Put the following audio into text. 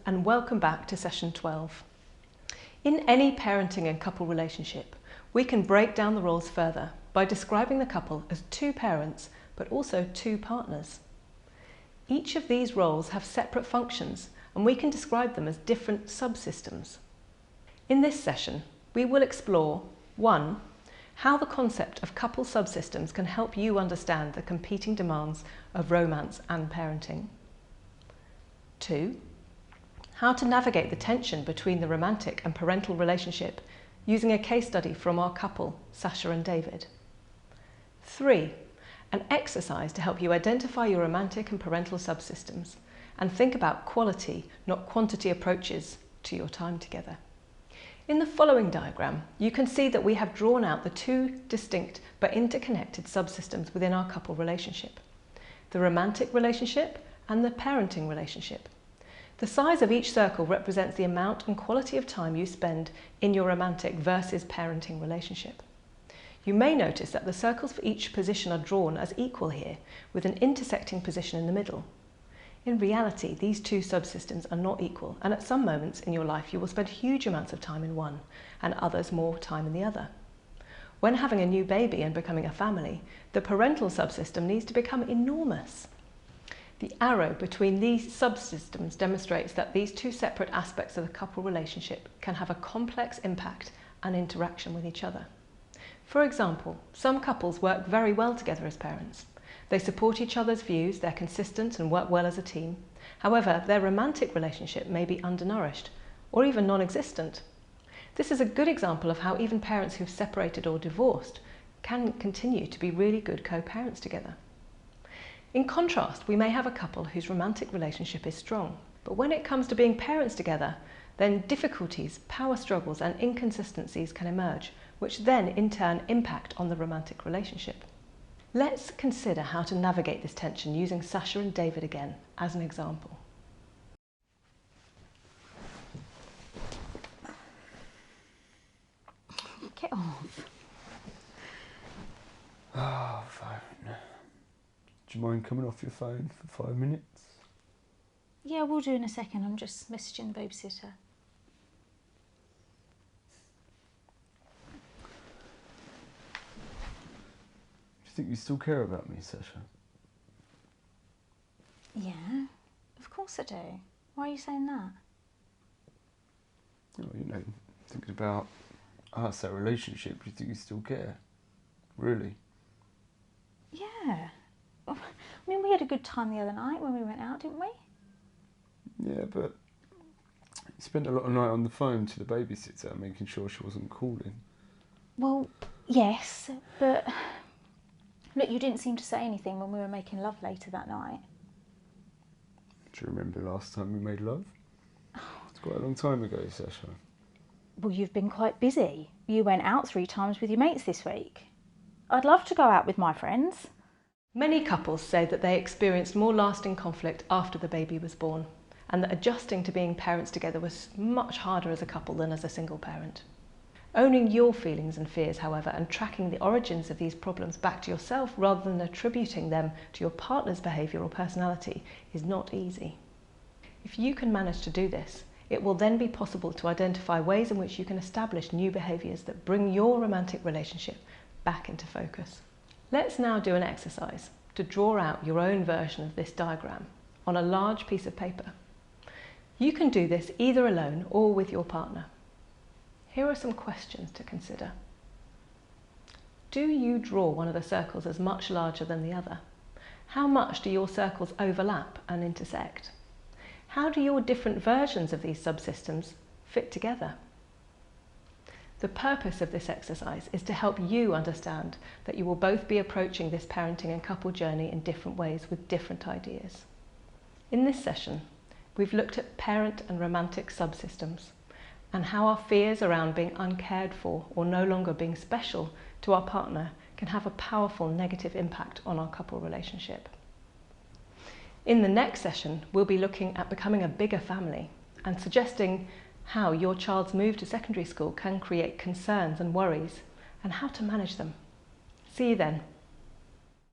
and welcome back to session 12. In any parenting and couple relationship, we can break down the roles further by describing the couple as two parents, but also two partners. Each of these roles have separate functions, and we can describe them as different subsystems. In this session, we will explore 1. How the concept of couple subsystems can help you understand the competing demands of romance and parenting. 2. How to navigate the tension between the romantic and parental relationship using a case study from our couple, Sasha and David. 3. An exercise to help you identify your romantic and parental subsystems and think about quality, not quantity approaches to your time together. In the following diagram, you can see that we have drawn out the two distinct but interconnected subsystems within our couple relationship: the romantic relationship and the parenting relationship. The size of each circle represents the amount and quality of time you spend in your romantic versus parenting relationship. You may notice that the circles for each position are drawn as equal here, with an intersecting position in the middle. In reality, these two subsystems are not equal, and at some moments in your life you will spend huge amounts of time in one, and others more time in the other. When having a new baby and becoming a family, the parental subsystem needs to become enormous. The arrow between these subsystems demonstrates that these two separate aspects of the couple relationship can have a complex impact and interaction with each other. For example, some couples work very well together as parents. They support each other's views, they're consistent and work well as a team. However, their romantic relationship may be undernourished or even non-existent. This is a good example of how even parents who've separated or divorced can continue to be really good co-parents together. In contrast, we may have a couple whose romantic relationship is strong, but when it comes to being parents together, then difficulties, power struggles and inconsistencies can emerge, which then in turn impact on the romantic relationship. Let's consider how to navigate this tension using Sasha and David again as an example. Get off. Oh, phone. Do you mind coming off your phone for 5 minutes? Yeah, we'll do in a second. I'm just messaging the babysitter. Do you think you still care about me, Sasha? Yeah, of course I do. Why are you saying that? Oh, thinking about us, our relationship, do you think you still care? Really? Yeah. I mean, we had a good time the other night when we went out, didn't we? Yeah, but you spent a lot of night on the phone to the babysitter, making sure she wasn't calling. Well, yes, but look, you didn't seem to say anything when we were making love later that night. Do you remember the last time we made love? It's quite a long time ago, Sasha. Well, you've been quite busy. You went out 3 times with your mates this week. I'd love to go out with my friends. Many couples say that they experienced more lasting conflict after the baby was born, and that adjusting to being parents together was much harder as a couple than as a single parent. Owning your feelings and fears, however, and tracking the origins of these problems back to yourself rather than attributing them to your partner's behaviour or personality is not easy. If you can manage to do this, it will then be possible to identify ways in which you can establish new behaviours that bring your romantic relationship back into focus. Let's now do an exercise to draw out your own version of this diagram on a large piece of paper. You can do this either alone or with your partner. Here are some questions to consider. Do you draw one of the circles as much larger than the other? How much do your circles overlap and intersect? How do your different versions of these subsystems fit together? The purpose of this exercise is to help you understand that you will both be approaching this parenting and couple journey in different ways with different ideas. In this session, we've looked at parent and romantic subsystems and how our fears around being uncared for or no longer being special to our partner can have a powerful negative impact on our couple relationship. In the next session, we'll be looking at becoming a bigger family and suggesting how your child's move to secondary school can create concerns and worries and how to manage them. See you then.